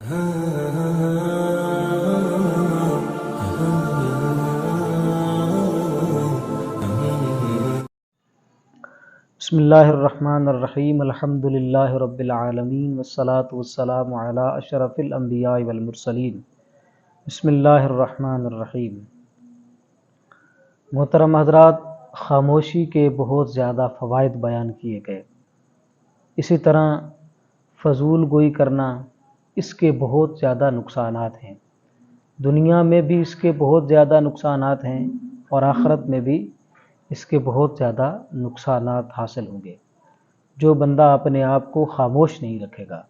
بسم اللہ الرحمن الرحیم الحمد للہ رب العالمین والصلاة والسلام علی اشرف الانبیاء والمرسلین بسم اللہ الرحمن الرحیم۔ محترم حضرات، خاموشی کے بہت زیادہ فوائد بیان کیے گئے۔ اسی طرح فضول گوئی کرنا، اس کے بہت زیادہ نقصانات ہیں۔ دنیا میں بھی اس کے بہت زیادہ نقصانات ہیں اور آخرت میں بھی اس کے بہت زیادہ نقصانات حاصل ہوں گے۔ جو بندہ اپنے آپ کو خاموش نہیں رکھے گا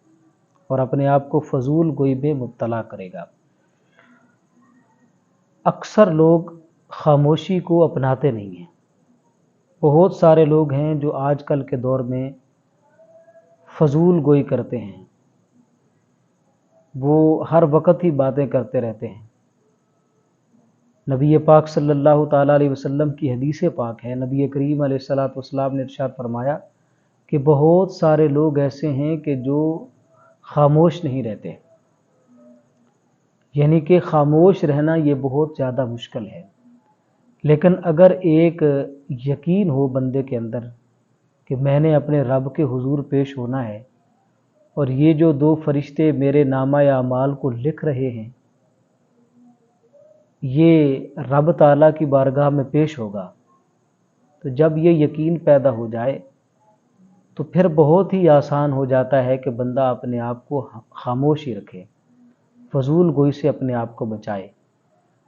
اور اپنے آپ کو فضول گوئی میں مبتلا کرے گا۔ اکثر لوگ خاموشی کو اپناتے نہیں ہیں۔ بہت سارے لوگ ہیں جو آج کل کے دور میں فضول گوئی کرتے ہیں، وہ ہر وقت ہی باتیں کرتے رہتے ہیں۔ نبی پاک صلی اللہ تعالیٰ علیہ وسلم کی حدیث پاک ہے، نبی کریم علیہ السلام نے ارشاد فرمایا کہ بہت سارے لوگ ایسے ہیں کہ جو خاموش نہیں رہتے، یعنی کہ خاموش رہنا یہ بہت زیادہ مشکل ہے۔ لیکن اگر ایک یقین ہو بندے کے اندر کہ میں نے اپنے رب کے حضور پیش ہونا ہے اور یہ جو دو فرشتے میرے نامہ اعمال کو لکھ رہے ہیں یہ رب تعالیٰ کی بارگاہ میں پیش ہوگا، تو جب یہ یقین پیدا ہو جائے تو پھر بہت ہی آسان ہو جاتا ہے کہ بندہ اپنے آپ کو خاموش ہی رکھے، فضول گوئی سے اپنے آپ کو بچائے۔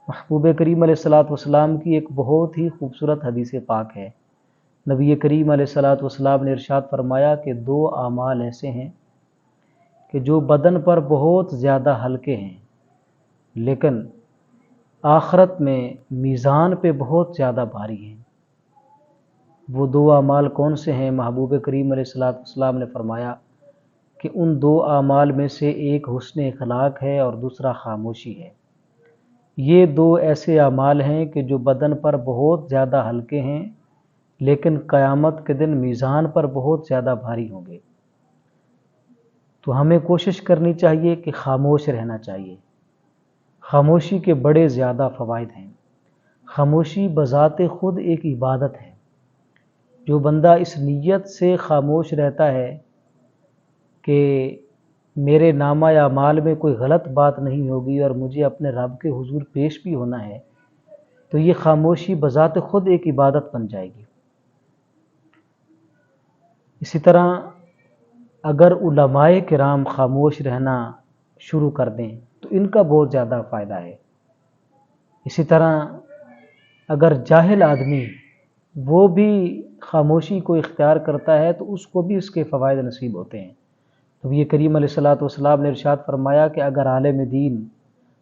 محبوب کریم علیہ السلام کی ایک بہت ہی خوبصورت حدیث پاک ہے۔ نبی کریم علیہ السلام نے ارشاد فرمایا کہ دو اعمال ایسے ہیں کہ جو بدن پر بہت زیادہ ہلکے ہیں لیکن آخرت میں میزان پہ بہت زیادہ بھاری ہیں۔ وہ دو اعمال کون سے ہیں؟ محبوب کریم علیہ السلام نے فرمایا کہ ان دو اعمال میں سے ایک حسن اخلاق ہے اور دوسرا خاموشی ہے۔ یہ دو ایسے اعمال ہیں کہ جو بدن پر بہت زیادہ ہلکے ہیں لیکن قیامت کے دن میزان پر بہت زیادہ بھاری ہوں گے۔ تو ہمیں کوشش کرنی چاہیے کہ خاموش رہنا چاہیے۔ خاموشی کے بڑے زیادہ فوائد ہیں۔ خاموشی بذات خود ایک عبادت ہے۔ جو بندہ اس نیت سے خاموش رہتا ہے کہ میرے نامہ اعمال میں کوئی غلط بات نہیں ہوگی اور مجھے اپنے رب کے حضور پیش بھی ہونا ہے، تو یہ خاموشی بذات خود ایک عبادت بن جائے گی۔ اسی طرح اگر علماء کرام خاموش رہنا شروع کر دیں تو ان کا بہت زیادہ فائدہ ہے۔ اسی طرح اگر جاہل آدمی وہ بھی خاموشی کو اختیار کرتا ہے تو اس کو بھی اس کے فوائد نصیب ہوتے ہیں۔ نبی کریم علیہ السلام نے ارشاد فرمایا کہ اگر عالم دین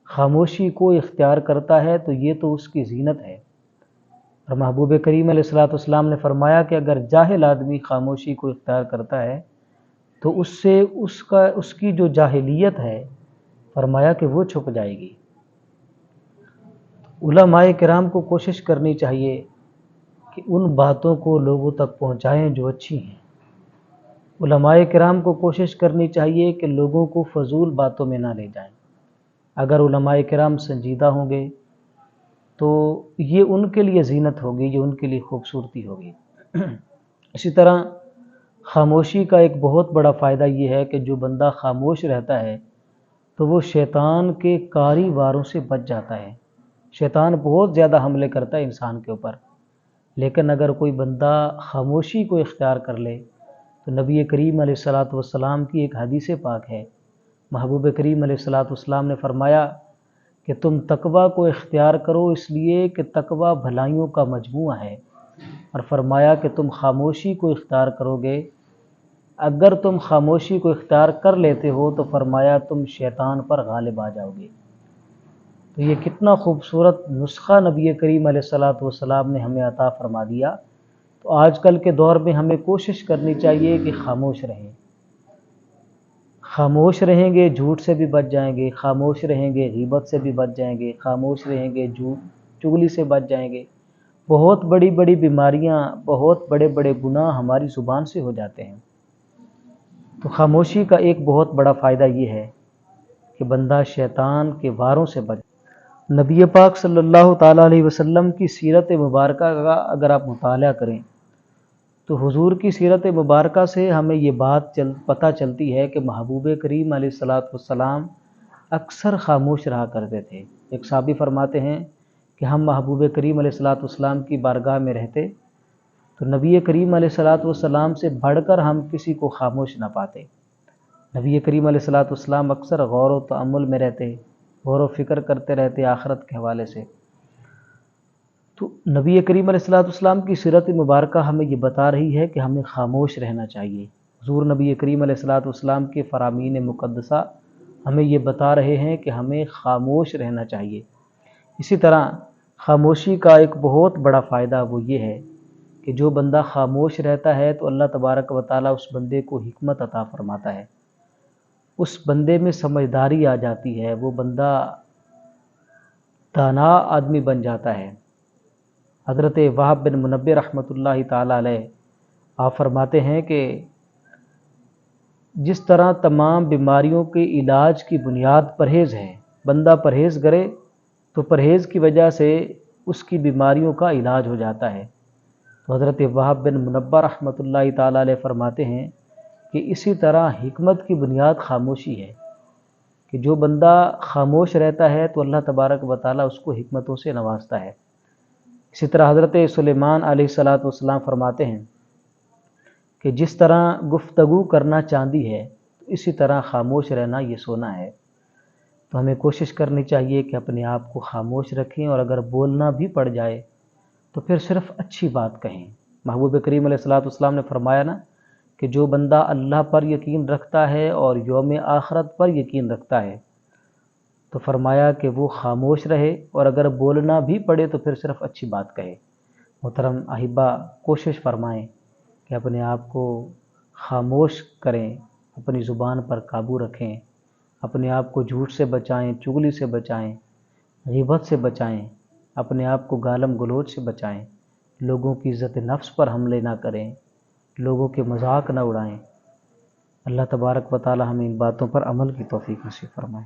خاموشی کو اختیار کرتا ہے تو یہ تو اس کی زینت ہے، اور محبوب کریم علیہ السلام نے فرمایا کہ اگر جاہل آدمی خاموشی کو اختیار کرتا ہے تو اس سے اس کی جو جاہلیت ہے فرمایا کہ وہ چھپ جائے گی۔ علماء کرام کو کوشش کرنی چاہیے کہ ان باتوں کو لوگوں تک پہنچائیں جو اچھی ہیں۔ علماء کرام کو کوشش کرنی چاہیے کہ لوگوں کو فضول باتوں میں نہ لے جائیں۔ اگر علماء کرام سنجیدہ ہوں گے تو یہ ان کے لیے زینت ہوگی، یہ ان کے لیے خوبصورتی ہوگی۔ اسی طرح خاموشی کا ایک بہت بڑا فائدہ یہ ہے کہ جو بندہ خاموش رہتا ہے تو وہ شیطان کے کاری واروں سے بچ جاتا ہے۔ شیطان بہت زیادہ حملے کرتا ہے انسان کے اوپر، لیکن اگر کوئی بندہ خاموشی کو اختیار کر لے تو نبی کریم علیہ السلام کی ایک حدیث پاک ہے، محبوب کریم علیہ السلام نے فرمایا کہ تم تقوی کو اختیار کرو اس لیے کہ تقوی بھلائیوں کا مجموعہ ہے، اور فرمایا کہ تم خاموشی کو اختیار کرو گے، اگر تم خاموشی کو اختیار کر لیتے ہو تو فرمایا تم شیطان پر غالب آ جاؤ گے۔ تو یہ کتنا خوبصورت نسخہ نبی کریم علیہ السلام نے ہمیں عطا فرما دیا۔ تو آج کل کے دور میں ہمیں کوشش کرنی چاہیے کہ خاموش رہیں۔ خاموش رہیں گے جھوٹ سے بھی بچ جائیں گے، خاموش رہیں گے غیبت سے بھی بچ جائیں گے، خاموش رہیں گے چغلی سے بچ جائیں گے۔ بہت بڑی بڑی بیماریاں، بہت بڑے بڑے گناہ ہماری زبان سے ہو جاتے ہیں۔ تو خاموشی کا ایک بہت بڑا فائدہ یہ ہے کہ بندہ شیطان کے واروں سے بچے۔ نبی پاک صلی اللہ تعالیٰ علیہ وسلم کی سیرت مبارکہ کا اگر آپ مطالعہ کریں تو حضور کی سیرت مبارکہ سے ہمیں یہ بات پتہ چلتی ہے کہ محبوب کریم علیہ الصلاۃ والسلام اکثر خاموش رہا کرتے تھے۔ ایک صحابی فرماتے ہیں کہ ہم محبوب کریم علیہ الصلاۃ والسلام کی بارگاہ میں رہتے تو نبی کریم علیہ الصلاۃ والسلام سے بڑھ کر ہم کسی کو خاموش نہ پاتے۔ نبی کریم علیہ الصلاۃ والسلام اکثر غور و تأمل میں رہتے، غور و فکر کرتے رہتے آخرت کے حوالے سے۔ تو نبی کریم علیہ الصلاۃ والسلام کی سیرت مبارکہ ہمیں یہ بتا رہی ہے کہ ہمیں خاموش رہنا چاہیے۔ حضور نبی کریم علیہ الصلاۃ والسلام کے فرامین مقدسہ ہمیں یہ بتا رہے ہیں کہ ہمیں خاموش رہنا چاہیے۔ اسی طرح خاموشی کا ایک بہت بڑا فائدہ وہ یہ ہے کہ جو بندہ خاموش رہتا ہے تو اللہ تبارک و تعالیٰ اس بندے کو حکمت عطا فرماتا ہے، اس بندے میں سمجھداری آ جاتی ہے، وہ بندہ دانا آدمی بن جاتا ہے۔ حضرت وہب بن منبہ رحمۃ اللہ تعالیٰ علیہ آپ فرماتے ہیں کہ جس طرح تمام بیماریوں کے علاج کی بنیاد پرہیز ہے، بندہ پرہیز کرے تو پرہیز کی وجہ سے اس کی بیماریوں کا علاج ہو جاتا ہے، تو حضرت وہب بن منبہ رحمۃ اللہ تعالیٰ علیہ فرماتے ہیں کہ اسی طرح حکمت کی بنیاد خاموشی ہے، کہ جو بندہ خاموش رہتا ہے تو اللہ تبارک و تعالیٰ اس کو حکمتوں سے نوازتا ہے۔ اسی طرح حضرت سلیمان علیہ الصلاۃ والسلام فرماتے ہیں کہ جس طرح گفتگو کرنا چاندی ہے اسی طرح خاموش رہنا یہ سونا ہے۔ تو ہمیں کوشش کرنی چاہیے کہ اپنے آپ کو خاموش رکھیں، اور اگر بولنا بھی پڑ جائے تو پھر صرف اچھی بات کہیں۔ محبوب کریم علیہ الصلاۃ والسلام نے فرمایا نا کہ جو بندہ اللہ پر یقین رکھتا ہے اور یوم آخرت پر یقین رکھتا ہے تو فرمایا کہ وہ خاموش رہے، اور اگر بولنا بھی پڑے تو پھر صرف اچھی بات کہے۔ محترم احبہ، کوشش فرمائیں کہ اپنے آپ کو خاموش کریں، اپنی زبان پر قابو رکھیں، اپنے آپ کو جھوٹ سے بچائیں، چغلی سے بچائیں، غیبت سے بچائیں، اپنے آپ کو گالم گلوچ سے بچائیں، لوگوں کی عزت نفس پر حملے نہ کریں، لوگوں کے مذاق نہ اڑائیں۔ اللہ تبارک و تعالی ہمیں ان باتوں پر عمل کی توفیق نصیب فرمائے۔